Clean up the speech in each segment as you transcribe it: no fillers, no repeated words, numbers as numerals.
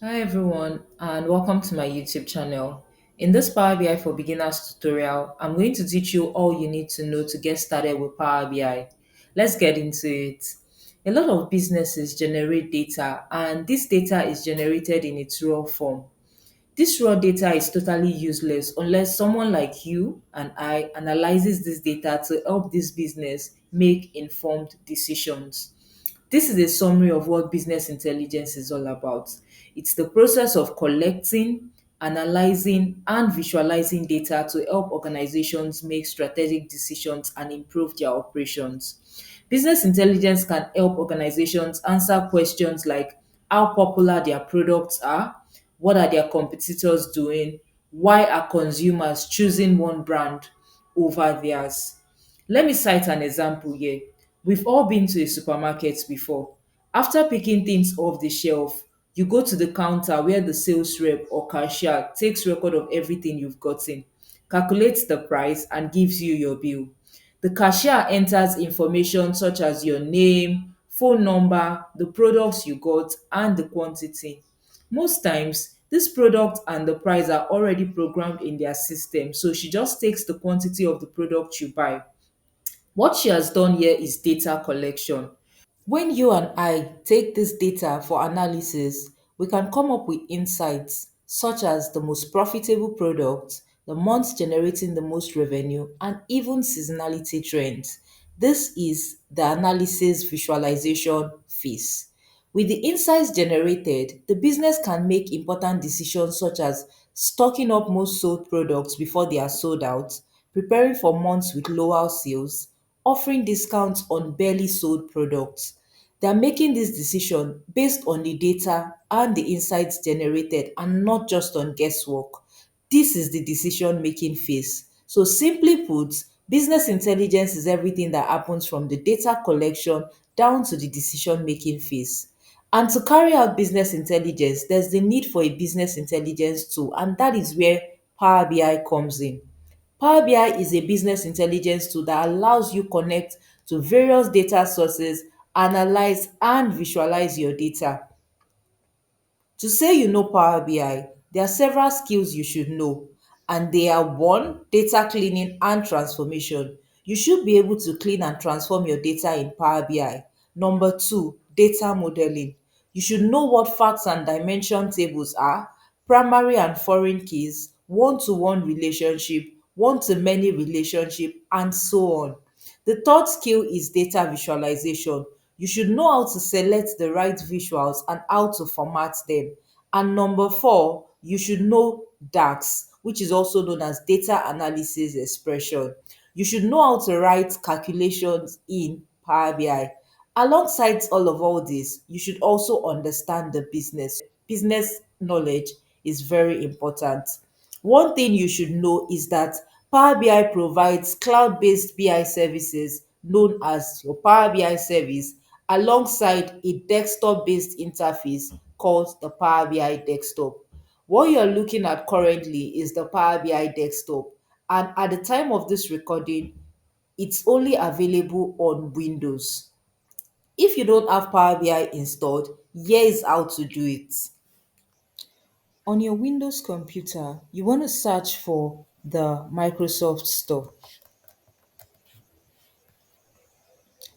Hi everyone, and welcome to my YouTube channel. In this Power BI for Beginners tutorial, I'm going to teach you all you need to know to get started with Power BI. Let's get into it. A lot of businesses generate data, and this data is generated in its raw form. This raw data is totally useless unless someone like you and I analyzes this data to help this business make informed decisions. This is a summary of what business intelligence is all about. It's the process of collecting, analyzing, and visualizing data to help organizations make strategic decisions and improve their operations. Business intelligence can help organizations answer questions like how popular their products are, what are their competitors doing, why are consumers choosing one brand over theirs. Let me cite an example here. We've all been to a supermarket before. After picking things off the shelf, you go to the counter where the sales rep or cashier takes record of everything you've gotten, calculates the price, and gives you your bill. The cashier enters information such as your name, phone number, the products you got, and the quantity. Most times, this product and the price are already programmed in their system, so she just takes the quantity of the product you buy. What she has done here is data collection. When you and I take this data for analysis, we can come up with insights such as the most profitable product, the months generating the most revenue, and even seasonality trends. This is the analysis visualization phase. With the insights generated, the business can make important decisions such as stocking up most sold products before they are sold out, preparing for months with lower sales, offering discounts on barely sold products. They are making this decision based on the data and the insights generated and not just on guesswork. This is the decision making phase. So, simply put, business intelligence is everything that happens from the data collection down to the decision making phase. And to carry out business intelligence, there's the need for a business intelligence tool, and that is where Power BI comes in. Power BI is a business intelligence tool that allows you connect to various data sources, analyze and visualize your data. To say you know Power BI, there are several skills you should know, and they are: one, data cleaning and transformation. You should be able to clean and transform your data in Power BI. Number two, data modeling. You should know what facts and dimension tables are, primary and foreign keys, one-to-one relationship, one-to-many relationship, and so on. The third skill is data visualization. You should know how to select the right visuals and how to format them. And number four, you should know DAX, which is also known as data analysis expression. You should know how to write calculations in Power BI. Alongside all this, you should also understand the business. Business knowledge is very important. One thing you should know is that Power BI provides cloud-based BI services known as your Power BI service alongside a desktop-based interface called the Power BI desktop. What you're looking at currently is the Power BI desktop, and at the time of this recording, it's only available on Windows. If you don't have Power BI installed, here is how to do it. On your Windows computer, you want to search for the Microsoft Store.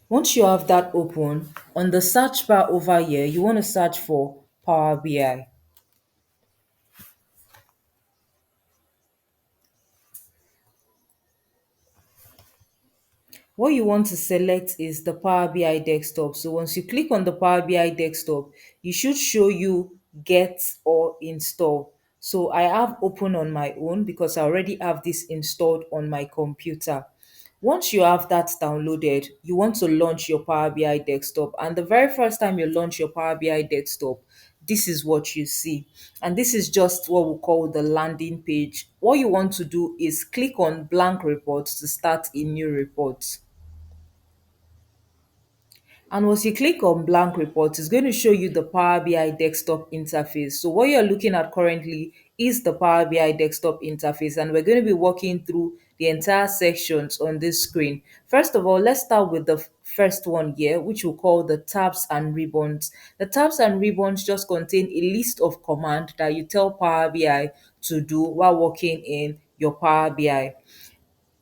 Once you have that open, on the search bar over here, you want to search for Power BI. What you want to select is the Power BI desktop. So once you click on the Power BI desktop, it should show you get or install. So I have open on my own because I already have this installed on my computer. Once you have that downloaded, you want to launch your Power BI desktop. And the very first time you launch your Power BI desktop, this is what you see. And this is just what we call the landing page. What you want to do is click on blank report to start a new report. And once you click on blank report, it's going to show you the Power BI desktop interface. So what you're looking at currently is the Power BI desktop interface, and we're going to be walking through the entire sections on this screen. First of all, let's start with the first one here, which we'll call the tabs and ribbons. The tabs and ribbons just contain a list of commands that you tell Power BI to do while working in your Power BI.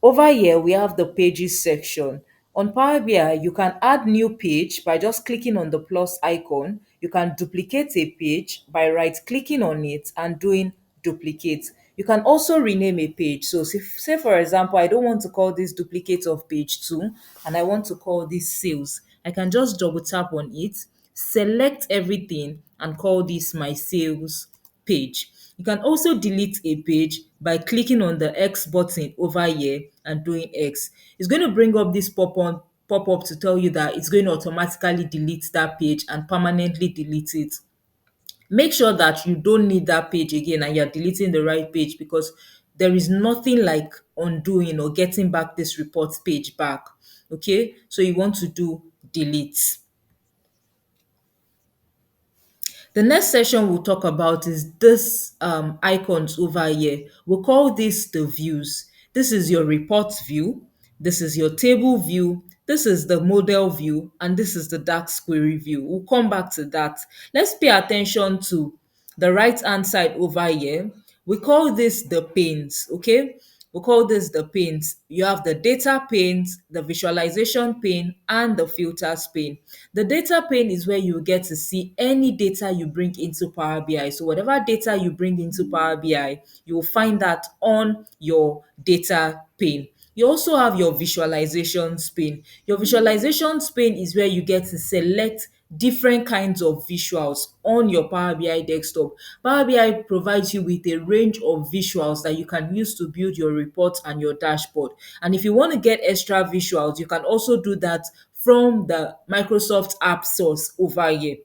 Over here, we have the pages section. On Power BI, you can add new page by just clicking on the plus icon. You can duplicate a page by right clicking on it and doing duplicate. You can also rename a page. So say for example, I don't want to call this duplicate of page 2 and I want to call this sales. I can just double tap on it, select everything and call this my sales page. You can also delete a page by clicking on the X button over here and doing X. It's going to bring up this pop up to tell you that it's going to automatically delete that page and permanently delete it. Make sure that you don't need that page again and you're deleting the right page, because there is nothing like undoing or getting back this report page back. Okay, so you want to do delete. The next section we'll talk about is this icons over here. We'll call this the views. This is your report view. This is your table view. This is the model view. And this is the DAX query view. We'll come back to that. Let's pay attention to the right hand side over here. We call this the panes, okay? We call this the panes. You have the data panes, the visualization pane, and the filters pane. The data pane is where you get to see any data you bring into Power BI. So whatever data you bring into Power BI, you will find that on your data pane. You also have your visualization pane. Your visualization pane is where you get to select different kinds of visuals on your Power BI desktop. Power BI provides you with a range of visuals that you can use to build your reports and your dashboard. And if you want to get extra visuals, you can also do that from the Microsoft App Source over here.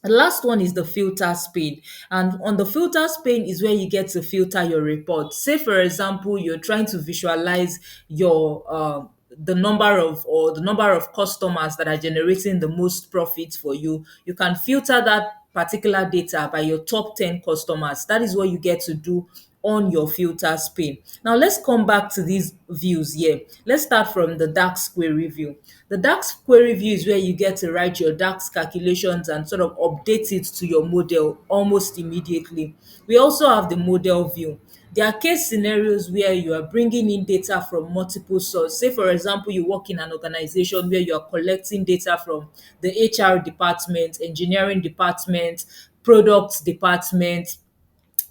The last one is the filters pane, and on the filters pane is where you get to filter your report. Say for example, you're trying to visualize your the number of customers that are generating the most profit for you. You can filter that particular data by your top 10 customers. That is what you get to do on your filters pane. Now let's come back to these views here. Let's start from the DAX query view. The DAX query view is where you get to write your DAX calculations and sort of update it to your model almost immediately. We also have the model view. There are case scenarios where you are bringing in data from multiple sources. Say, for example, you work in an organization where you are collecting data from the HR department, engineering department, product department,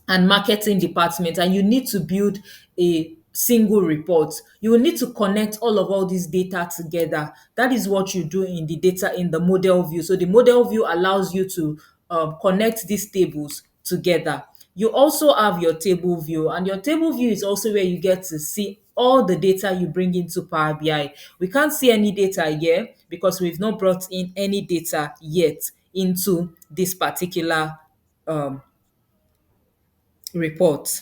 and marketing department, and you need to build a single report. You will need to connect all these data together. That is what you do in the data in the model view. So the model view allows you to connect these tables together. You also have your table view, and your table view is also where you get to see all the data you bring into Power BI. We can't see any data here because we've not brought in any data yet into this particular um, report.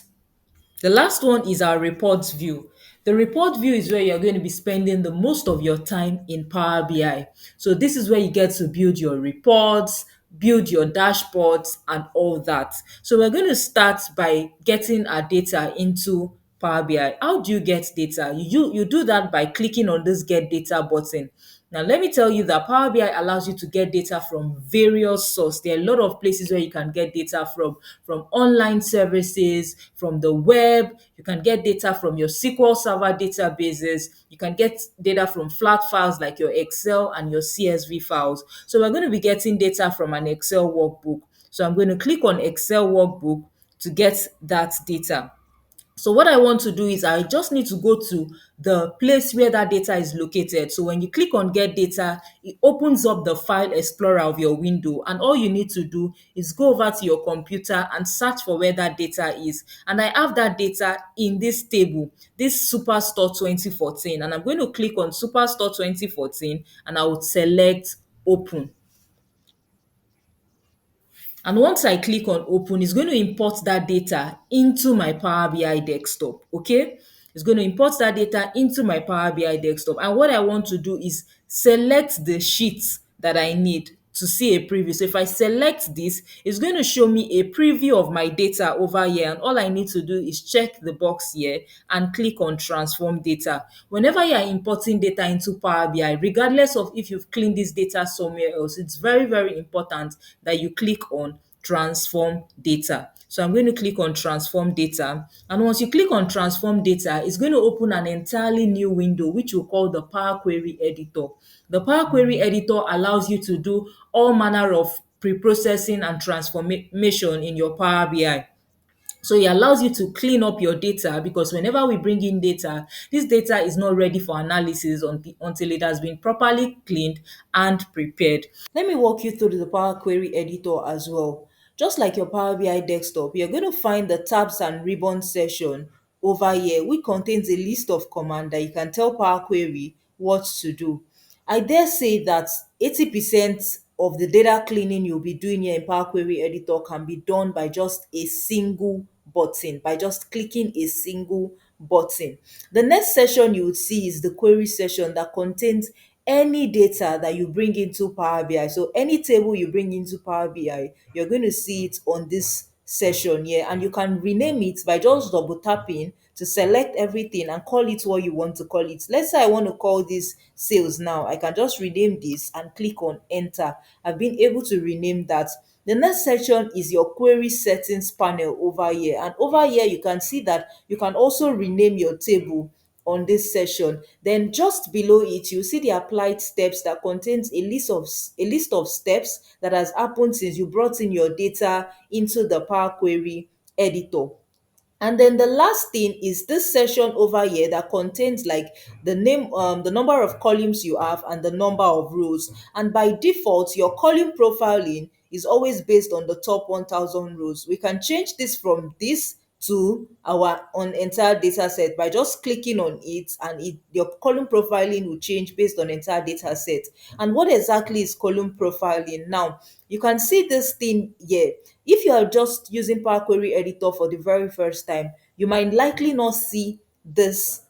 The last one is our reports view. The report view is where you're going to be spending the most of your time in Power BI. So this is where you get to build your reports, build your dashboards, and all that. So we're going to start by getting our data into Power BI. How do you get data? You do that by clicking on this Get Data button. Now, let me tell you that Power BI allows you to get data from various sources. There are a lot of places where you can get data from online services, from the web. You can get data from your SQL Server databases. You can get data from flat files like your Excel and your CSV files. So we're going to be getting data from an Excel workbook. So I'm going to click on Excel workbook to get that data. So what I want to do is I just need to go to the place where that data is located. So when you click on Get Data, it opens up the File Explorer of your window, and all you need to do is go over to your computer and search for where that data is. And I have that data in this table, this Superstore 2014, and I'm going to click on Superstore 2014 and I would select Open. And once I click on open, it's going to import that data into my Power BI desktop. Okay, it's going to import that data into my Power BI desktop. And what I want to do is select the sheets that I need to see a preview. So if I select this, it's going to show me a preview of my data over here. And all I need to do is check the box here and click on transform data. Whenever you are importing data into Power BI, regardless of if you've cleaned this data somewhere else, it's very, very important that you click on transform data. So I'm going to click on transform data. And once you click on transform data, it's going to open an entirely new window, which we'll call the Power Query Editor. The Power Query Editor allows you to do all manner of pre-processing and transformation in your Power BI. So it allows you to clean up your data, because whenever we bring in data, this data is not ready for analysis until it has been properly cleaned and prepared. Let me walk you through the Power Query Editor as well. Just like your Power BI desktop, you're going to find the tabs and ribbons section over here, which contains a list of commands that you can tell Power Query what to do. I dare say that 80% of the data cleaning you'll be doing here in Power Query Editor can be done by just a single button, by just clicking a single button. The next section you would see is the query section that contains any data that you bring into Power BI. So any table you bring into Power BI, you're going to see it on this session here, and you can rename it by just double tapping to select everything and call it what you want to call it. Let's say I want to call this sales now. I can just rename this and click on enter. I've been able to rename that. The next section is your query settings panel over here, and over here you can see that you can also rename your table on this session. Then just below it, you see the applied steps that contains a list of steps that has happened since you brought in your data into the Power Query Editor. And then the last thing is this section over here that contains like the number of columns you have and the number of rows. And by default, your column profiling is always based on the top 1000 rows. We can change this from this to our on entire data set by just clicking on it, and your column profiling will change based on entire data set. And what exactly is column profiling? Now you can see this thing here. If you are just using Power Query Editor for the very first time, you might likely not see this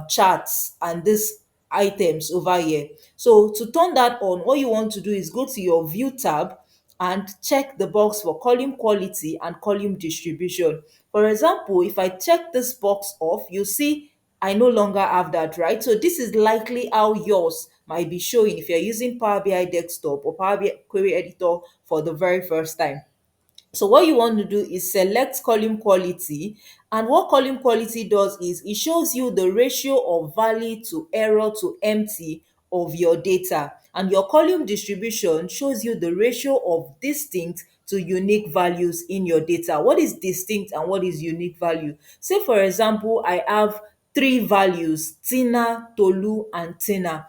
charts and this items over here. So to turn that on, all you want to do is go to your view tab and check the box for column quality and column distribution. For example, if I check this box off, you see I no longer have that, right? So this is likely how yours might be showing if you're using Power BI desktop or Power BI Query Editor for the very first time. So what you want to do is select column quality, and what column quality does is it shows you the ratio of valid to error to empty of your data, and your column distribution shows you the ratio of distinct to unique values in your data. What is distinct and what is unique value? Say for example, I have three values: Tina, Tolu, and Tina.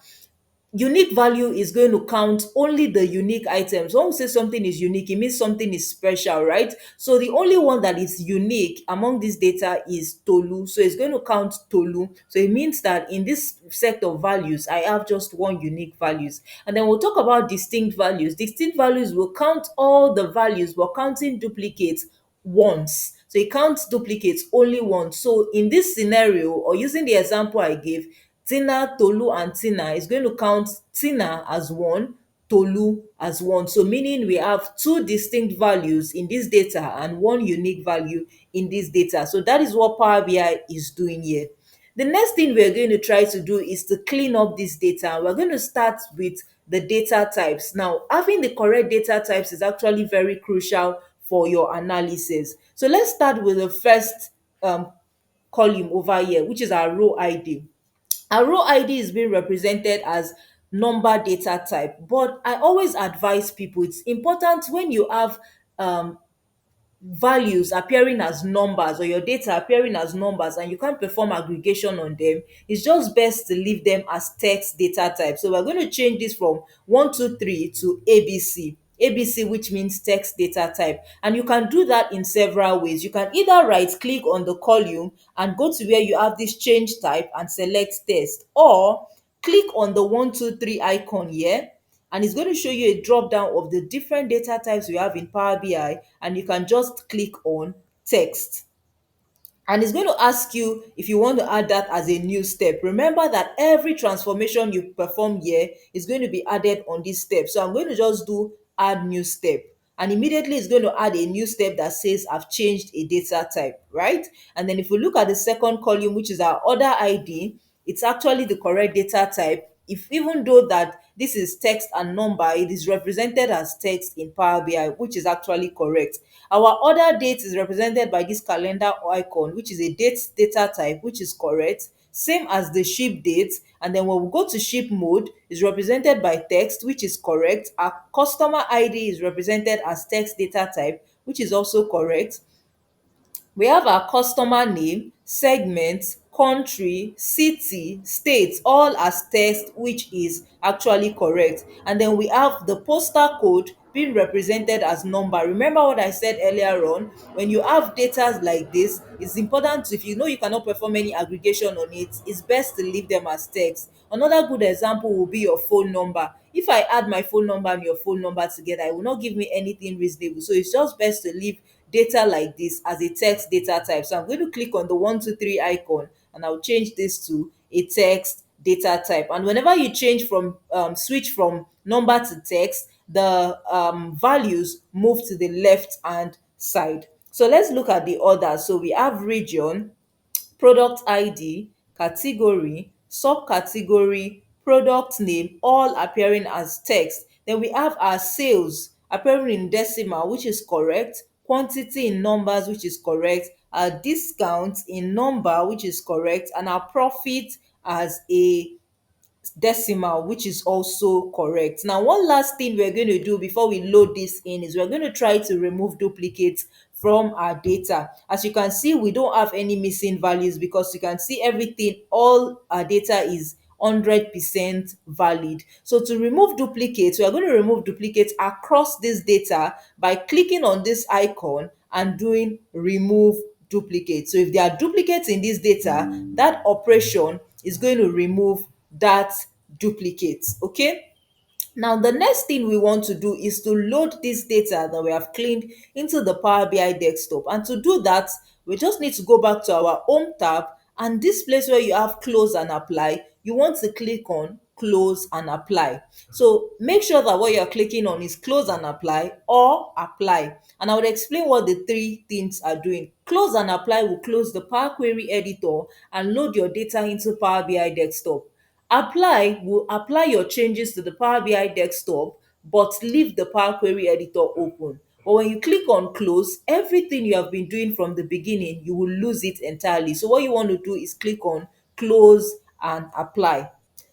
Unique value is going to count only the unique items. When we say something is unique, it means something is special, right? So the only one that is unique among this data is Tolu. So it's going to count Tolu. So it means that in this set of values, I have just one unique values. And then we'll talk about distinct values. Distinct values will count all the values, but counting duplicates once. So it counts duplicates only once. So in this scenario, or using the example I gave, Tina, Tolu, and Tina is going to count Tina as one, Tolu as one. So meaning we have two distinct values in this data and one unique value in this data. So that is what Power BI is doing here. The next thing we're going to try to do is to clean up this data. We're going to start with the data types. Now, having the correct data types is actually very crucial for your analysis. So let's start with the first column over here, which is our row ID. Our row ID is being represented as number data type, but I always advise people it's important when you have um values appearing as numbers, or your data appearing as numbers, and you can't perform aggregation on them, it's just best to leave them as text data type. So we're going to change this from 123 to ABC, which means text data type. And you can do that in several ways. You can either right click on the column and go to where you have this change type and select text, or click on the 123 icon here, and it's going to show you a drop down of the different data types we have in Power BI, and you can just click on text. And it's going to ask you if you want to add that as a new step. Remember that every transformation you perform here is going to be added on this step. So I'm going to just do add new step, and immediately it's going to add a new step that says I've changed a data type, right? And then if we look at the second column, which is our order ID, it's actually the correct data type. If even though that this is text and number, it is represented as text in Power BI, which is actually correct. Our order date is represented by this calendar icon, which is a date data type, which is correct. Same as the ship date. And then when we go to ship mode, is represented by text, which is correct. Our customer ID is represented as text data type, which is also correct. We have our customer name, segment, country, city, state, all as text, which is actually correct. And then we have the postal code being represented as number. Remember what I said earlier on, when you have data like this, it's important if you know you cannot perform any aggregation on it, it's best to leave them as text. Another good example will be your phone number. If I add my phone number and your phone number together, it will not give me anything reasonable. So it's just best to leave data like this as a text data type. So I'm going to click on the 123 icon, and I'll change this to a text data type. And whenever you change from switch from number to text, the values move to the left hand side. So let's look at the order. So we have region, product ID, category, subcategory, product name, all appearing as text. Then we have our sales appearing in decimal, which is correct, quantity in numbers, which is correct, our discount in number, which is correct, and our profit as a decimal, which is also correct. Now, one last thing we're going to do before we load this in is we're going to try to remove duplicates from our data. As you can see, we don't have any missing values because you can see everything, all our data is 100% valid. So to remove duplicates, we are going to remove duplicates across this data by clicking on this icon and doing remove duplicate. So if there are duplicates in this data, that operation is going to remove that duplicate. Okay, now the next thing we want to do is to load this data that we have cleaned into the Power BI desktop. And to do that, we just need to go back to our home tab, and this place where you have close and apply, you want to click on close and apply. So make sure that what you're clicking on is close and apply or apply. And I would explain what the three things are doing. Close and apply will close the Power Query editor and load your data into Power BI desktop. Apply will apply your changes to the Power BI desktop but leave the Power Query editor open. But when you click on close, everything you have been doing from the beginning, you will lose it entirely. So what you want to do is click on close and apply.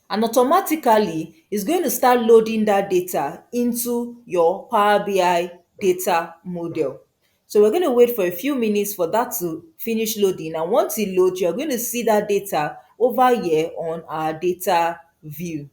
And automatically, it's going to start loading that data into your Power BI data model. So we're going to wait for a few minutes for that to finish loading. And once it loads, you're going to see that data over here on our data view.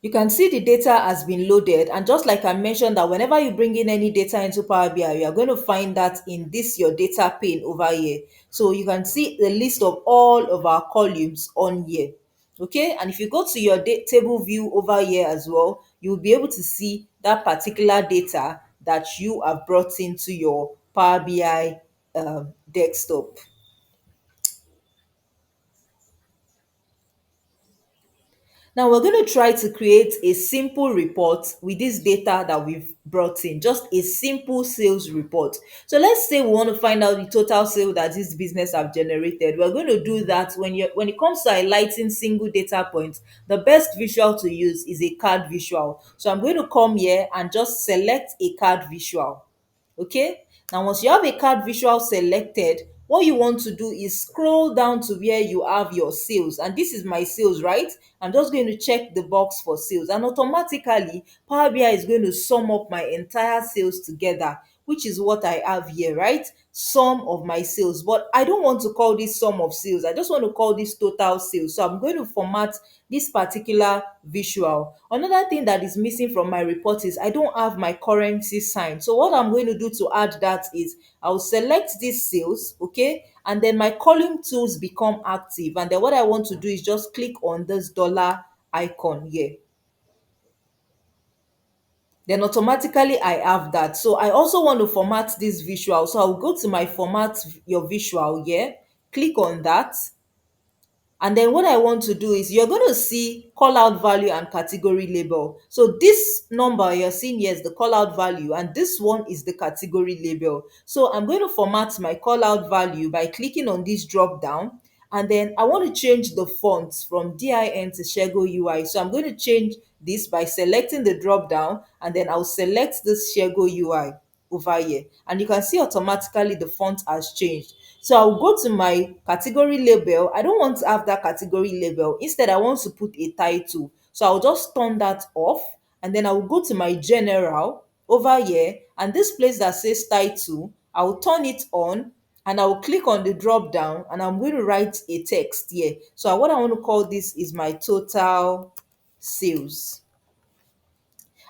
You can see the data has been loaded, and just like I mentioned that whenever you bring in any data into Power BI, you are going to find that in this your data pane over here. So you can see the list of all of our columns on here. Okay, and if you go to your table view over here as well, you'll be able to see that particular data that you have brought into your Power BI desktop. Now we're going to try to create a simple report with this data that we've brought in, just a simple sales report. So let's say we want to find out the total sale that this business have generated. We're going to do that when it comes to highlighting single data points, the best visual to use is a card visual. So I'm going to come here and just select a card visual. Okay, now once you have a card visual selected, what you want to do is scroll down to where you have your sales, and this is my sales, right? I'm just going to check the box for sales, and automatically Power BI is going to sum up my entire sales together, which is what I have here, right? Sum of my sales. But I don't want to call this sum of sales, I just want to call this total sales. So I'm going to format this particular visual. Another thing that is missing from my report is I don't have my currency sign. So what I'm going to do to add that is I'll select this sales, okay, and then my column tools become active, and then what I want to do is just click on this dollar icon here. Then automatically I have that. So I also want to format this visual. So I'll go to my format your visual here, click on that. And then what I want to do is you're going to see call out value and category label. So this number you're seeing here is the call out value and this one is the category label. So I'm going to format my call out value by clicking on this drop down. And then I want to change the font from DIN to Shego UI. So I'm going to change this by selecting the drop down and then I'll select this Shego UI over here. And you can see automatically the font has changed. So I'll go to my category label. I don't want to have that category label. Instead, I want to put a title. So I'll just turn that off and then I'll go to my general over here and this place that says title, I'll turn it on and I'll click on the drop down and I'm going to write a text here. So what I want to call this is my total sales.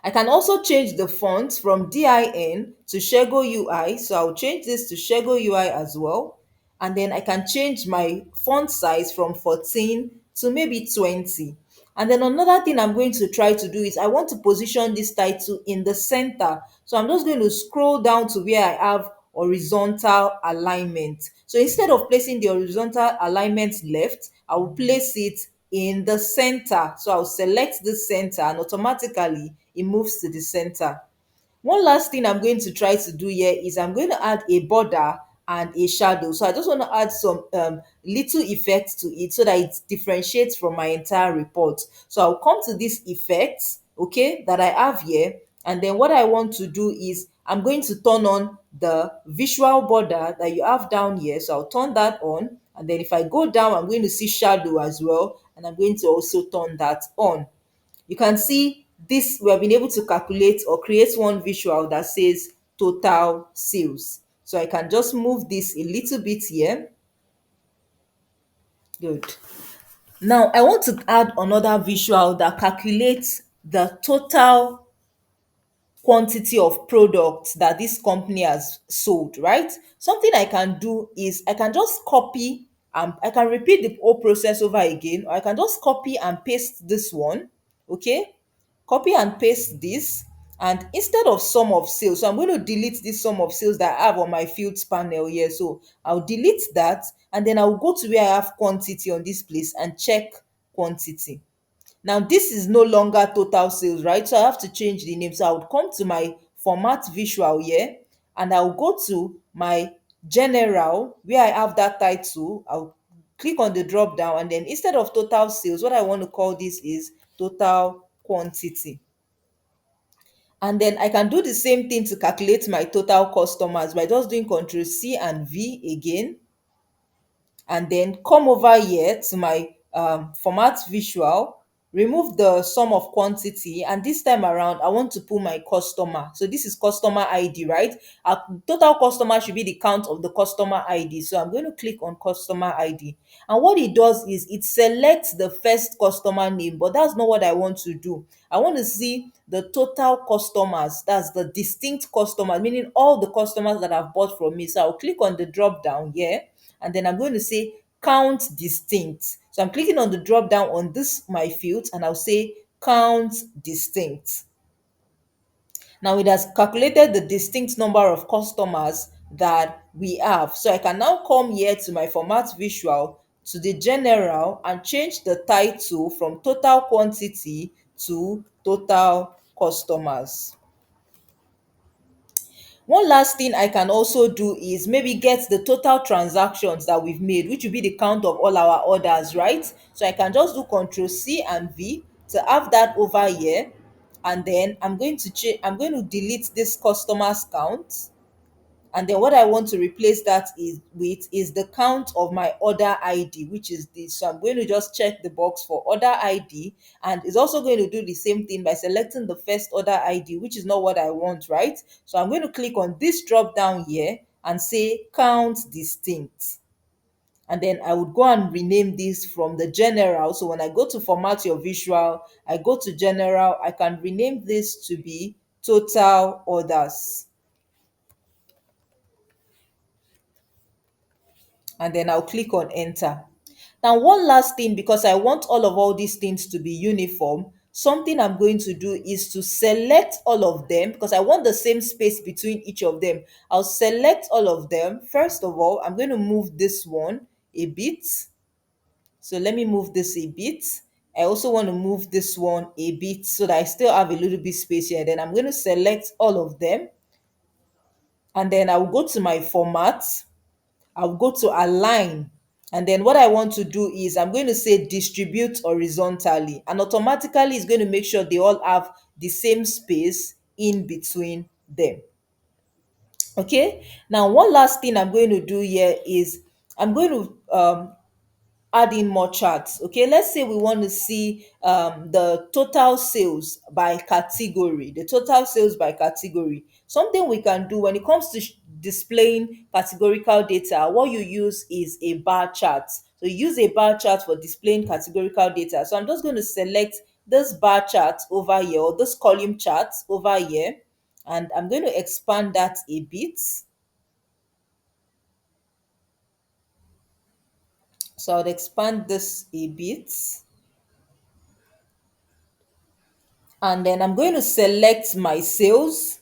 I can also change the font from DIN to Shego UI. So I'll change this to Shego UI as well. And then I can change my font size from 14 to maybe 20. And then another thing I'm going to try to do is I want to position this title in the center. So I'm just going to scroll down to where I have horizontal alignment. So instead of placing the horizontal alignment left, I will place it in the center. So I'll select the center and automatically it moves to the center. One last thing I'm going to try to do here is I'm going to add a border and a shadow. So I just want to add some little effects to it so that it differentiates from my entire report. So I'll come to this effects, okay, that I have here. And then what I want to do is I'm going to turn on the visual border that you have down here. So I'll turn that on. And then if I go down, I'm going to see shadow as well. And I'm going to also turn that on. You can see this, we have been able to calculate or create one visual that says total sales. So I can just move this a little bit here. Good. Now I want to add another visual that calculates the total quantity of products that this company has sold, right? Something I can do is I can just copy and I can repeat the whole process over again, or I can just copy and paste this one, okay? Copy and paste this, and instead of sum of sales, so I'm going to delete this sum of sales that I have on my fields panel here. So I'll delete that and then I'll go to where I have quantity on this place and check quantity. Now this is no longer total sales, right? So I have to change the name. So I would come to my format visual here and I'll go to my general where I have that title. I'll click on the drop down and then instead of total sales, what I want to call this is total quantity. And then I can do the same thing to calculate my total customers by just doing Ctrl C and V again, and then come over here to my format visual, remove the sum of quantity, and this time around I want to pull my customer. So this is customer ID, right? Total customer should be the count of the customer ID. So I'm going to click on customer ID, and what it does is it selects the first customer name, but that's not what I want to do. I want to see the total customers, that's the distinct customers, meaning all the customers that have bought from me. So I'll click on the drop down here and then I'm going to say count distinct. So I'm clicking on the drop down on this my field and I'll say count distinct. Now it has calculated the distinct number of customers that we have. So I can now come here to my format visual, to the general, and change the title from total quantity to total customers. One last thing I can also do is maybe get the total transactions that we've made, which will be the count of all our orders, right? So I can just do Ctrl C and V to have that over here. And then I'm going to delete this customers count, and then what I want to replace that is with is the count of my order ID, which is this. So I'm going to just check the box for order ID, and it's also going to do the same thing by selecting the first order ID, which is not what I want, right? So I'm going to click on this drop down here and say count distinct. And then I would go and rename this from the general. So when I go to format your visual, I go to general, I can rename this to be total orders. And then I'll click on enter. Now, one last thing, because I want all these things to be uniform. something I'm going to do is to select all of them because I want the same space between each of them. I'll select all of them. First of all, I'm going to move this one a bit. So let me move this a bit. I also want to move this one a bit so that I still have a little bit space here. Then I'm going to select all of them, and then I'll go to my format. I'll go to align. And then what I want to do is I'm going to say distribute horizontally. And automatically it's going to make sure they all have the same space in between them. Okay. Now, one last thing I'm going to do here is I'm going to add in more charts. Okay, let's say we want to see the total sales by category, the total sales by category. Something we can do when it comes to displaying categorical data, what you use is a bar chart. So you use a bar chart for displaying categorical data. So I'm just going to select this bar chart over here, or this column chart over here, and I'm going to expand that a bit. So I'll expand this a bit. And then I'm going to select my sales,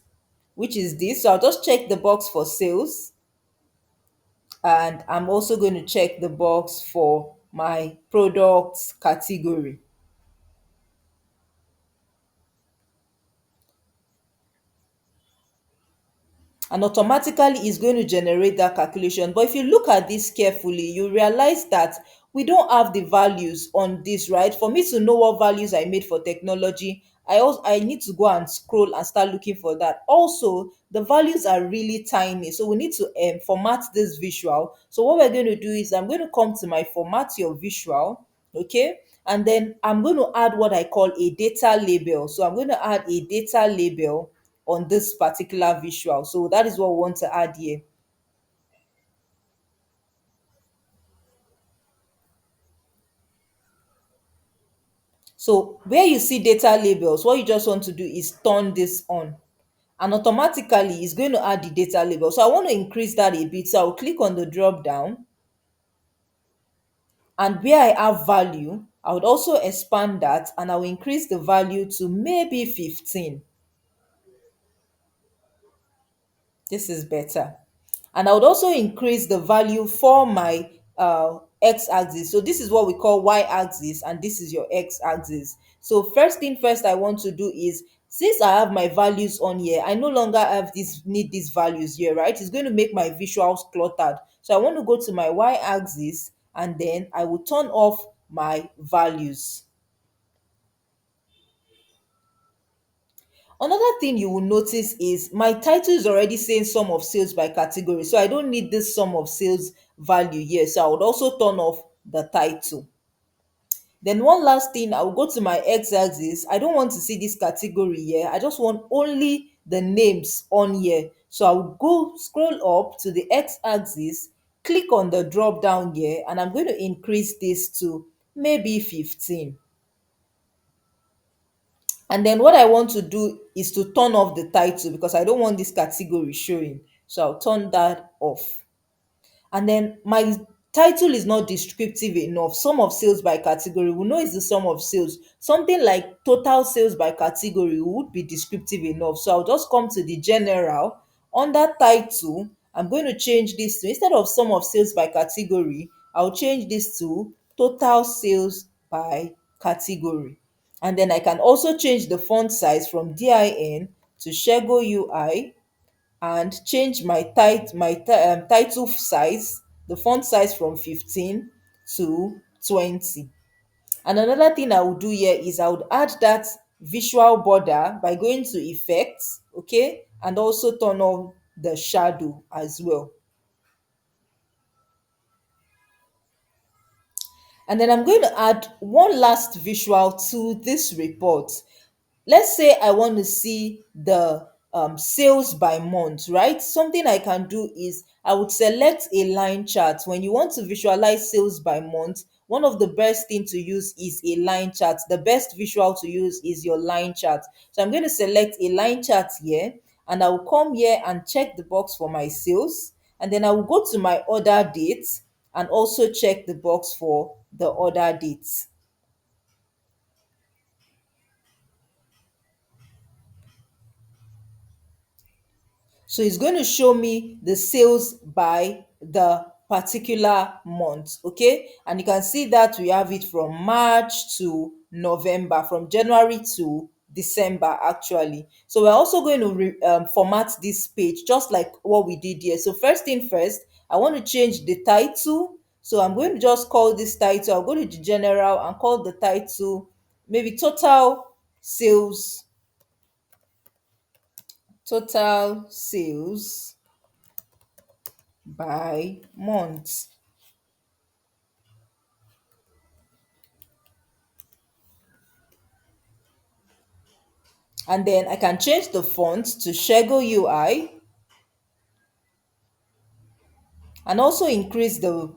which is this. So I'll just check the box for sales, and I'm also going to check the box for my products category. And automatically it's going to generate that calculation. But if you look at this carefully, you realize that we don't have the values on this, right? For me to know what values I made for technology, I need to go and scroll and start looking for that. Also, the values are really tiny, so we need to format this visual. So what we're going to do is I'm going to come to my format your visual, okay, and then I'm going to add what I call a data label. So I'm going to add a data label on this particular visual. So that is what we want to add here. So where you see data labels, what you just want to do is turn this on, and automatically it's going to add the data label. So I want to increase that a bit. So I'll click on the drop down, and where I have value, I would also expand that, and I'll increase the value to maybe 15. This is better. And I would also increase the value for my x-axis. So this is what we call y-axis, and this is your x-axis. So first thing first I want to do is, since I have my values on here, I no longer have this need these values here, right? It's going to make my visuals cluttered. So I want to go to my y-axis, and then I will turn off my values. Another thing you will notice is my title is already saying sum of sales by category. So I don't need this sum of sales value here. So I would also turn off the title. Then one last thing, I will go to my x-axis. I don't want to see this category here. I just want only the names on here. So I will go scroll up to the x-axis, click on the drop down here, and I'm going to increase this to maybe 15. And then what I want to do is to turn off the title because I don't want this category showing. So I'll turn that off. And then my title is not descriptive enough. Sum of sales by category, we know it's the sum of sales. Something like total sales by category would be descriptive enough. So I'll just come to the general. Under title, I'm going to change this to, instead of sum of sales by category, I'll change this to total sales by category. And then I can also change the font size from DIN to Shego UI, and change my title size, the font size, from 15 to 20. And another thing I would do here is I would add that visual border by going to effects, okay, and also turn on the shadow as well. And then I'm going to add one last visual to this report. Let's say I want to see the sales by month, right? Something I can do is I would select a line chart. When you want to visualize sales by month, one of the best thing to use is a line chart. The best visual to use is your line chart. So I'm going to select a line chart here, and I will come here and check the box for my sales, and then I will go to my order dates and also check the box for the order dates. So it's going to show me the sales by the particular month. Okay. And you can see that we have it from March to November, from January to December actually. So we're also going to format this page just like what we did here. So first thing first, I want to change the title. So I'm going to just call this title. I'll go to the general and call the title maybe total sales by month. And then I can change the font to Shego UI and also increase the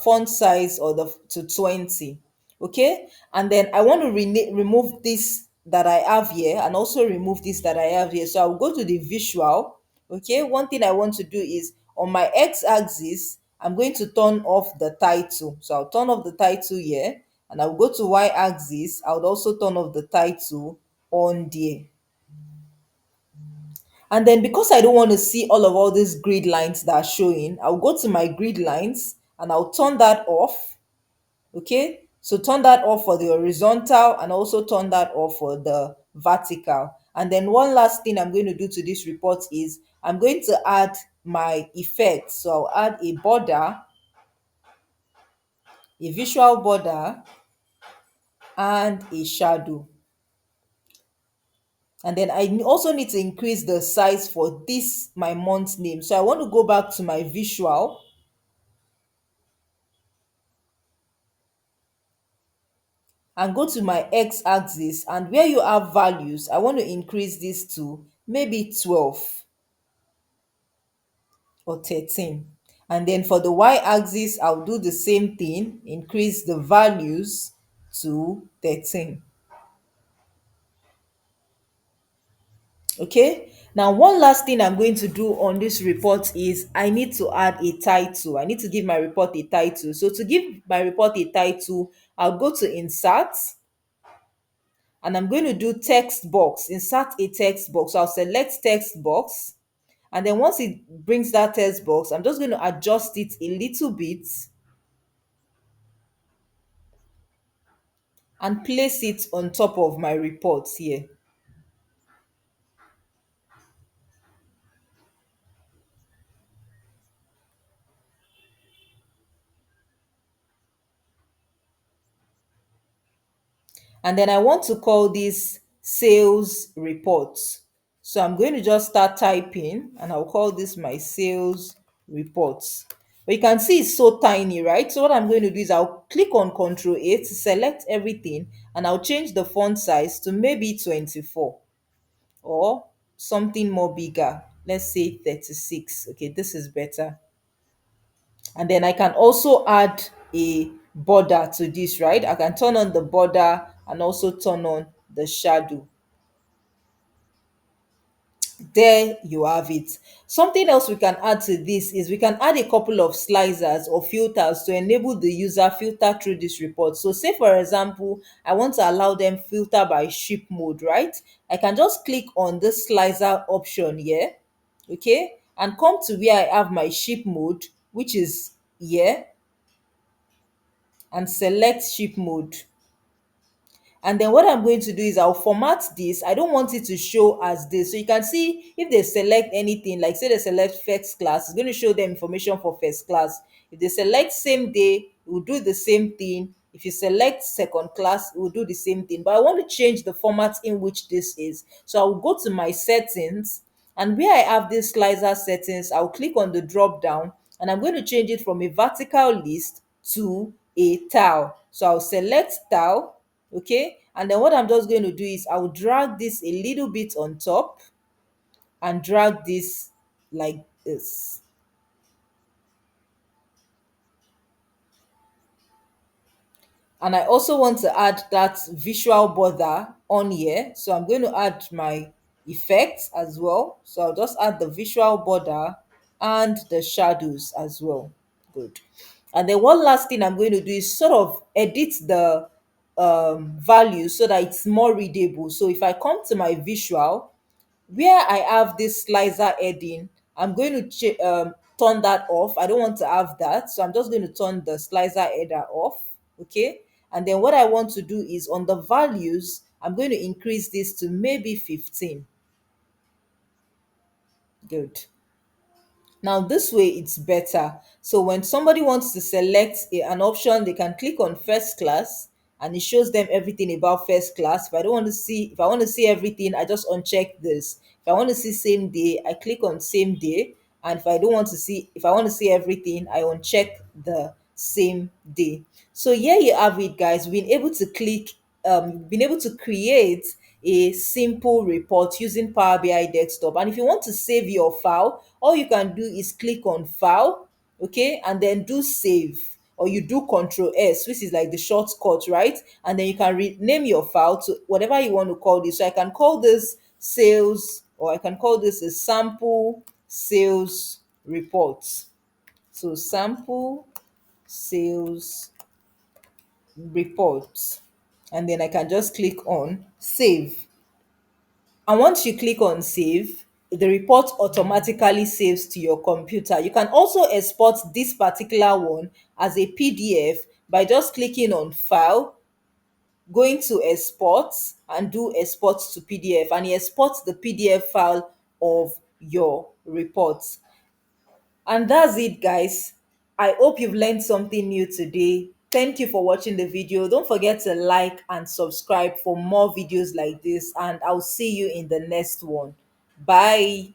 font size or the to 20. Okay. And then I want to remove this that I have here and also remove this that I have here. So I'll go to the visual. Okay. One thing I want to do is on my x-axis, I'm going to turn off the title. So I'll turn off the title here, and I'll go to y-axis. I'll also turn off the title on there. And then because I don't want to see all these grid lines that are showing, I'll go to my grid lines and I'll turn that off. Okay. So turn that off for the horizontal and also turn that off for the vertical. And then one last thing I'm going to do to this report is I'm going to add my effects. So I'll add a border, a visual border, and a shadow. And then I also need to increase the size for this, my month name. So I want to go back to my visual and go to my x-axis, and where you have values, I want to increase this to maybe 12 or 13. And then for the y-axis, I'll do the same thing, increase the values to 13. Okay. Now one last thing I'm going to do on this report is I need to add a title. I need to give my report a title. So to give my report a title, I'll go to insert and I'm going to do text box, insert a text box. So I'll select text box, and then once it brings that text box, I'm just going to adjust it a little bit and place it on top of my reports here. And then I want to call this sales reports. So I'm going to just start typing and I'll call this my sales reports. But you can see it's so tiny, right? So what I'm going to do is I'll click on Control A to select everything, and I'll change the font size to maybe 24 or something more bigger. Let's say 36. Okay, this is better. And then I can also add a border to this, right? I can turn on the border and also turn on the shadow. There you have it. Something else we can add to this is we can add a couple of slicers or filters to enable the user filter through this report. So say for example, I want to allow them filter by ship mode, right? I can just click on this slicer option here, okay, and come to where I have my ship mode, which is here, and select ship mode. And then what I'm going to do is I'll format this. I don't want it to show as this. So you can see if they select anything, like say they select first class, it's going to show them information for first class. If they select same day, it will do the same thing. If you select second class, it will do the same thing. But I want to change the format in which this is. So I'll go to my settings, and where I have this slicer settings, I'll click on the drop down, and I'm going to change it from a vertical list to a tile. So I'll select tile. Okay. And then what I'm just going to do is I'll drag this a little bit on top and drag this like this. And I also want to add that visual border on here. So I'm going to add my effects as well. So I'll just add the visual border and the shadows as well. Good. And then one last thing I'm going to do is sort of edit the value so that it's more readable. So if I come to my visual, where I have this slicer heading, I'm going to turn that off. I don't want to have that. So I'm just going to turn the slicer header off. Okay. And then what I want to do is on the values, I'm going to increase this to maybe 15. Good. Now, this way it's better. So when somebody wants to select an option, they can click on first class and it shows them everything about first class. If I want to see everything, I just uncheck this. If I want to see same day, I click on same day. And if I want to see everything, I uncheck the same day. So here you have it, guys. Been able to create a simple report using Power BI desktop. And if you want to save your file, all you can do is click on file, okay, and then do save, or you do Control S, which is like the shortcut, right? And then you can rename your file to whatever you want to call this. So I can call this sales, or I can call this a sample sales report. So sample sales report, and then I can just click on save. And once you click on save, the report automatically saves to your computer. You can also export this particular one as a PDF by just clicking on file, going to export, and do export to PDF, and it exports the PDF file of your report. And that's it, guys. I hope you've learned something new today. Thank you for watching the video. Don't forget to like and subscribe for more videos like this, and I'll see you in the next one. Bye.